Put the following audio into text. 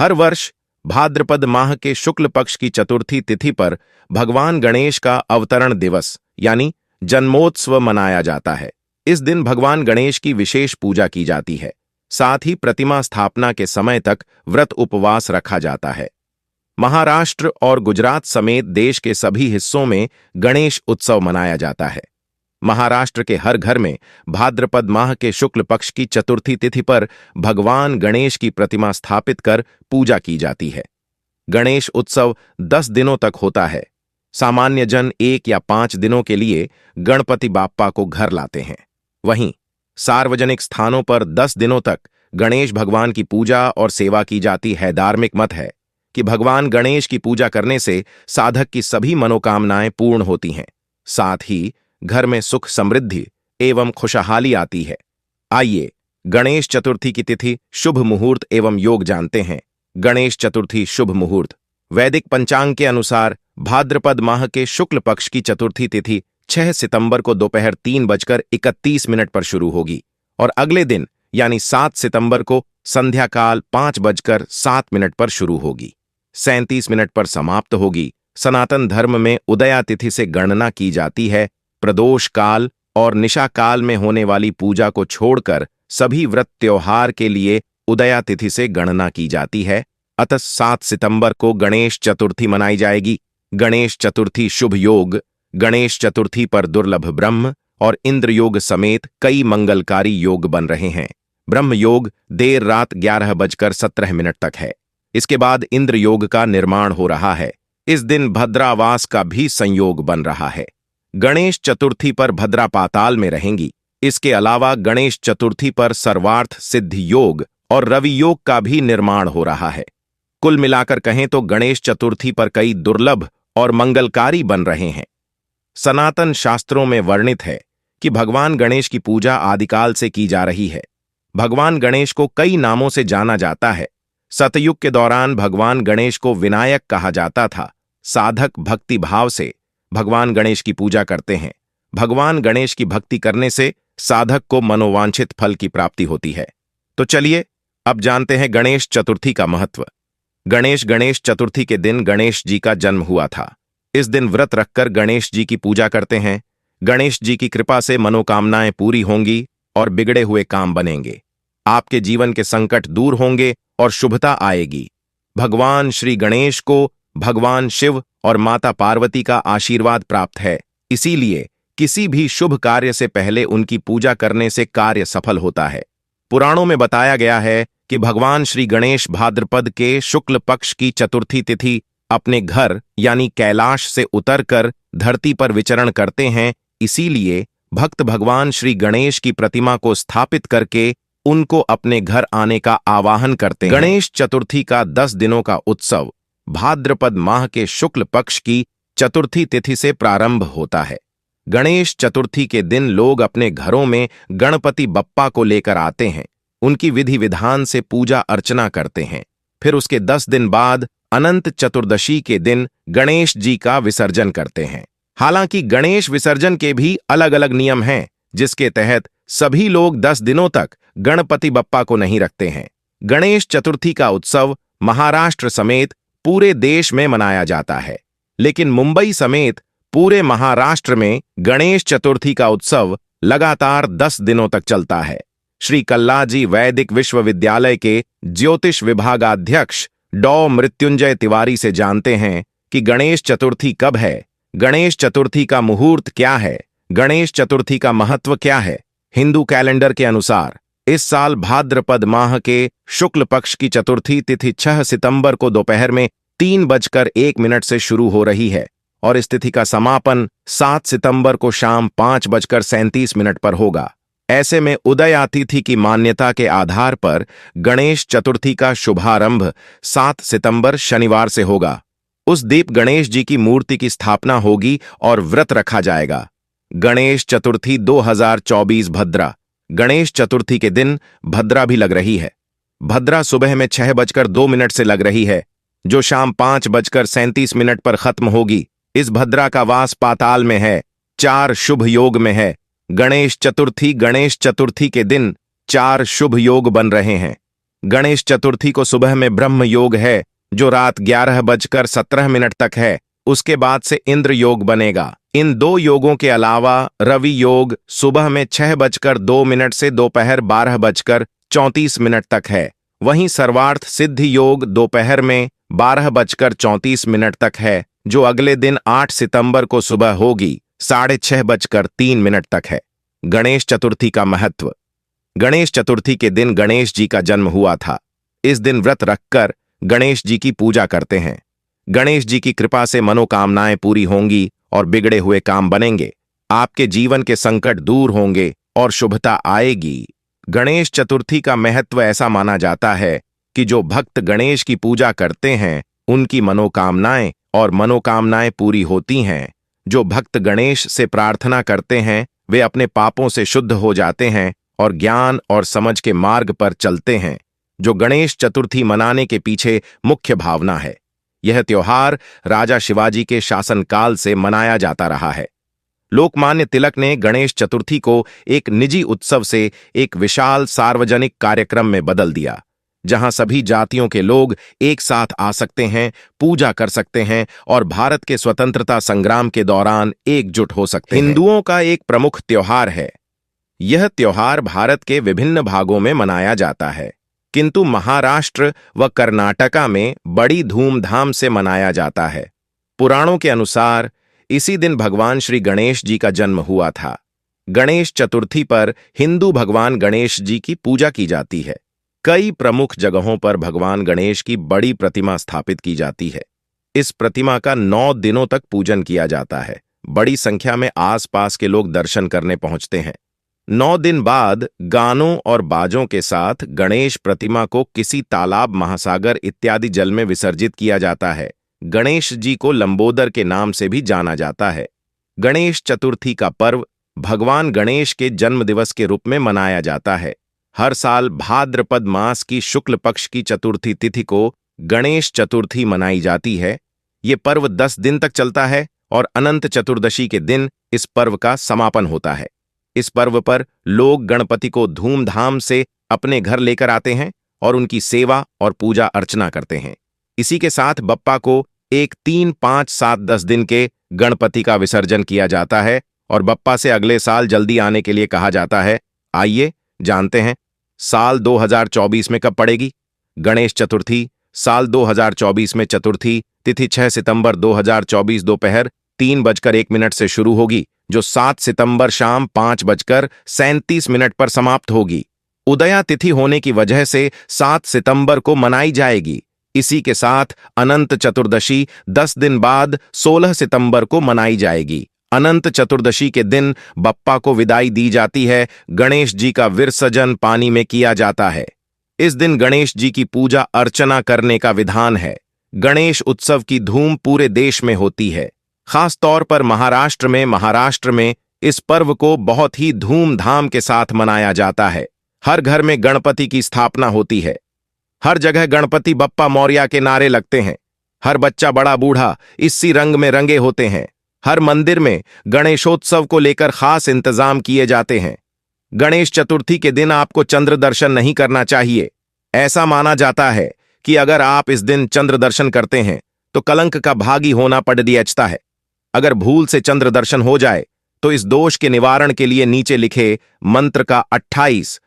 हर वर्ष भाद्रपद माह के शुक्ल पक्ष की चतुर्थी तिथि पर भगवान गणेश का अवतरण दिवस यानी जन्मोत्सव मनाया जाता है। इस दिन भगवान गणेश की विशेष पूजा की जाती है। साथ ही प्रतिमा स्थापना के समय तक व्रत उपवास रखा जाता है। महाराष्ट्र और गुजरात समेत देश के सभी हिस्सों में गणेश उत्सव मनाया जाता है। महाराष्ट्र के हर घर में भाद्रपद माह के शुक्ल पक्ष की चतुर्थी तिथि पर भगवान गणेश की प्रतिमा स्थापित कर पूजा की जाती है। गणेश उत्सव 10 दिनों तक होता है। सामान्य जन 1 या 5 दिनों के लिए गणपति बाप्पा को घर लाते हैं। वहीं सार्वजनिक स्थानों पर 10 दिनों तक गणेश भगवान की पूजा और सेवा की जाती है। धार्मिक मत है कि भगवान गणेश की पूजा करने से साधक की सभी मनोकामनाएं पूर्ण होती हैं। साथ ही घर में सुख समृद्धि एवं खुशहाली आती है। आइए गणेश चतुर्थी की तिथि, शुभ मुहूर्त एवं योग जानते हैं। गणेश चतुर्थी शुभ मुहूर्त। वैदिक पंचांग के अनुसार भाद्रपद माह के शुक्ल पक्ष की चतुर्थी तिथि 6 सितंबर को दोपहर 3:31 पर शुरू होगी और अगले दिन यानी 7 सितंबर को संध्या काल 5:07 पर शुरू होगी। 37 मिनट पर समाप्त होगी। सनातन धर्म में उदया तिथि से गणना की जाती है। प्रदोष काल और निशा काल में होने वाली पूजा को छोड़कर सभी व्रत त्योहार के लिए उदया तिथि से गणना की जाती है। अतः 7 सितंबर को गणेश चतुर्थी मनाई जाएगी। गणेश चतुर्थी शुभ योग। गणेश चतुर्थी पर दुर्लभ ब्रह्म और इंद्र योग समेत कई मंगलकारी योग बन रहे हैं। ब्रह्म योग देर रात 11:17 तक है। इसके बाद इंद्र योग का निर्माण हो रहा है। इस दिन भद्रावास का भी संयोग बन रहा है। गणेश चतुर्थी पर भद्रा पाताल में रहेंगी। इसके अलावा गणेश चतुर्थी पर सर्वार्थ सिद्धि योग और रवि योग का भी निर्माण हो रहा है। कुल मिलाकर कहें तो गणेश चतुर्थी पर कई दुर्लभ और मंगलकारी बन रहे हैं। सनातन शास्त्रों में वर्णित है कि भगवान गणेश की पूजा आदिकाल से की जा रही है। भगवान गणेश को कई नामों से जाना जाता है। सतयुग के दौरान भगवान गणेश को विनायक कहा जाता था। साधक भक्ति भाव से भगवान गणेश की पूजा करते हैं। भगवान गणेश की भक्ति करने से साधक को मनोवांछित फल की प्राप्ति होती है। तो चलिए अब जानते हैं गणेश चतुर्थी का महत्व। गणेश चतुर्थी के दिन गणेश जी का जन्म हुआ था। इस दिन व्रत रखकर गणेश जी की पूजा करते हैं। गणेश जी की कृपा से मनोकामनाएं पूरी होंगी और बिगड़े हुए काम बनेंगे। आपके जीवन के संकट दूर होंगे और शुभता आएगी। भगवान श्री गणेश को भगवान शिव और माता पार्वती का आशीर्वाद प्राप्त है। इसीलिए किसी भी शुभ कार्य से पहले उनकी पूजा करने से कार्य सफल होता है। पुराणों में बताया गया है कि भगवान श्री गणेश भाद्रपद के शुक्ल पक्ष की चतुर्थी तिथि अपने घर यानी कैलाश से उतरकर धरती पर विचरण करते हैं। इसीलिए भक्त भगवान श्री गणेश की प्रतिमा को स्थापित करके उनको अपने घर आने का आवाहन करते हैं। गणेश चतुर्थी का 10 दिनों का उत्सव भाद्रपद माह के शुक्ल पक्ष की चतुर्थी तिथि से प्रारंभ होता है। गणेश चतुर्थी के दिन लोग अपने घरों में गणपति बप्पा को लेकर आते हैं। उनकी विधि विधान से पूजा अर्चना करते हैं। फिर उसके 10 दिन बाद अनंत चतुर्दशी के दिन गणेश जी का विसर्जन करते हैं। हालांकि गणेश विसर्जन के भी अलग अलग नियम हैं, जिसके तहत सभी लोग 10 दिनों तक गणपति बप्पा को नहीं रखते हैं। गणेश चतुर्थी का उत्सव महाराष्ट्र समेत पूरे देश में मनाया जाता है, लेकिन मुंबई समेत पूरे महाराष्ट्र में गणेश चतुर्थी का उत्सव लगातार 10 दिनों तक चलता है। श्री कल्लाजी वैदिक विश्वविद्यालय के ज्योतिष विभागाध्यक्ष डॉ मृत्युंजय तिवारी से जानते हैं कि गणेश चतुर्थी कब है, गणेश चतुर्थी का मुहूर्त क्या है, गणेश चतुर्थी का महत्व क्या है। हिंदू कैलेंडर के अनुसार इस साल भाद्रपद माह के शुक्ल पक्ष की चतुर्थी तिथि 6 सितंबर को दोपहर में 3:01 से शुरू हो रही है और इस तिथि का समापन 7 सितंबर को शाम 5:37 पर होगा। ऐसे में उदया तिथि की मान्यता के आधार पर गणेश चतुर्थी का शुभारंभ 7 सितंबर शनिवार से होगा। उस दीप गणेश जी की मूर्ति की स्थापना होगी और व्रत रखा जाएगा। गणेश चतुर्थी 2024 भद्रा। गणेश चतुर्थी के दिन भद्रा भी लग रही है। भद्रा सुबह में 6:02 से लग रही है, जो शाम 5:37 पर खत्म होगी। इस भद्रा का वास पाताल में है। 4 शुभ योग में है। गणेश चतुर्थी के दिन 4 शुभ योग बन रहे हैं। गणेश चतुर्थी को सुबह में ब्रह्म योग है, जो रात 11:17 तक है। उसके बाद से इंद्र योग बनेगा। इन दो योगों के अलावा रवि योग सुबह में 6:02 से दोपहर 12:34 तक है। वहीं सर्वार्थ सिद्धि योग दोपहर में 12:34 तक है, जो अगले दिन 8 सितंबर को सुबह होगी 6:03 तक है। गणेश चतुर्थी का महत्व। गणेश चतुर्थी के दिन गणेश जी का जन्म हुआ था। इस दिन व्रत रखकर गणेश जी की पूजा करते हैं। गणेश जी की कृपा से मनोकामनाएं पूरी होंगी और बिगड़े हुए काम बनेंगे। आपके जीवन के संकट दूर होंगे और शुभता आएगी। गणेश चतुर्थी का महत्व ऐसा माना जाता है कि जो भक्त गणेश की पूजा करते हैं उनकी मनोकामनाएं पूरी होती हैं। जो भक्त गणेश से प्रार्थना करते हैं वे अपने पापों से शुद्ध हो जाते हैं और ज्ञान और समझ के मार्ग पर चलते हैं। जो गणेश चतुर्थी मनाने के पीछे मुख्य भावना है। यह त्योहार राजा शिवाजी के शासनकाल से मनाया जाता रहा है। लोकमान्य तिलक ने गणेश चतुर्थी को एक निजी उत्सव से एक विशाल सार्वजनिक कार्यक्रम में बदल दिया, जहां सभी जातियों के लोग एक साथ आ सकते हैं, पूजा कर सकते हैं और भारत के स्वतंत्रता संग्राम के दौरान एकजुट हो सकते हैं। हिंदुओं का एक प्रमुख त्योहार है। यह त्योहार भारत के विभिन्न भागों में मनाया जाता है, किंतु महाराष्ट्र व कर्नाटका में बड़ी धूमधाम से मनाया जाता है। पुराणों के अनुसार इसी दिन भगवान श्री गणेश जी का जन्म हुआ था। गणेश चतुर्थी पर हिंदू भगवान गणेश जी की पूजा की जाती है। कई प्रमुख जगहों पर भगवान गणेश की बड़ी प्रतिमा स्थापित की जाती है। इस प्रतिमा का 9 दिनों तक पूजन किया जाता है। बड़ी संख्या में आसपास के लोग दर्शन करने पहुंचते हैं। 9 दिन बाद गानों और बाजों के साथ गणेश प्रतिमा को किसी तालाब, महासागर इत्यादि जल में विसर्जित किया जाता है। गणेश जी को लंबोदर के नाम से भी जाना जाता है। गणेश चतुर्थी का पर्व भगवान गणेश के जन्म दिवस के रूप में मनाया जाता है। हर साल भाद्रपद मास की शुक्ल पक्ष की चतुर्थी तिथि को गणेश चतुर्थी मनाई जाती है। ये पर्व 10 दिन तक चलता है और अनंत चतुर्दशी के दिन इस पर्व का समापन होता है। इस पर्व पर लोग गणपति को धूमधाम से अपने घर लेकर आते हैं और उनकी सेवा और पूजा अर्चना करते हैं। इसी के साथ बप्पा को 1, 3, 5, 7, 10 दिन के गणपति का विसर्जन किया जाता है और बप्पा से अगले साल जल्दी आने के लिए कहा जाता है। आइए जानते हैं साल 2024 में कब पड़ेगी गणेश चतुर्थी। साल 2024 में चतुर्थी तिथि 6 सितंबर 2024 दोपहर 3:01 से शुरू होगी, जो 7 सितंबर शाम 5:37 पर समाप्त होगी। उदया तिथि होने की वजह से 7 सितंबर को मनाई जाएगी। इसी के साथ अनंत चतुर्दशी 10 दिन बाद 16 सितंबर को मनाई जाएगी। अनंत चतुर्दशी के दिन बप्पा को विदाई दी जाती है। गणेश जी का विसर्जन पानी में किया जाता है। इस दिन गणेश जी की पूजा अर्चना करने का विधान है। गणेश उत्सव की धूम पूरे देश में होती है। खास तौर पर महाराष्ट्र में इस पर्व को बहुत ही धूमधाम के साथ मनाया जाता है। हर घर में गणपति की स्थापना होती है। हर जगह गणपति बप्पा मौर्या के नारे लगते हैं। हर बच्चा बड़ा बूढ़ा इसी रंग में रंगे होते हैं। हर मंदिर में गणेशोत्सव को लेकर खास इंतजाम किए जाते हैं। गणेश चतुर्थी के दिन आपको चंद्र दर्शन नहीं करना चाहिए। ऐसा माना जाता है कि अगर आप इस दिन चंद्र दर्शन करते हैं तो कलंक का भागी होना पड़ दियचता है। अगर भूल से चंद्र दर्शन हो जाए तो इस दोष के निवारण के लिए नीचे लिखे मंत्र का 28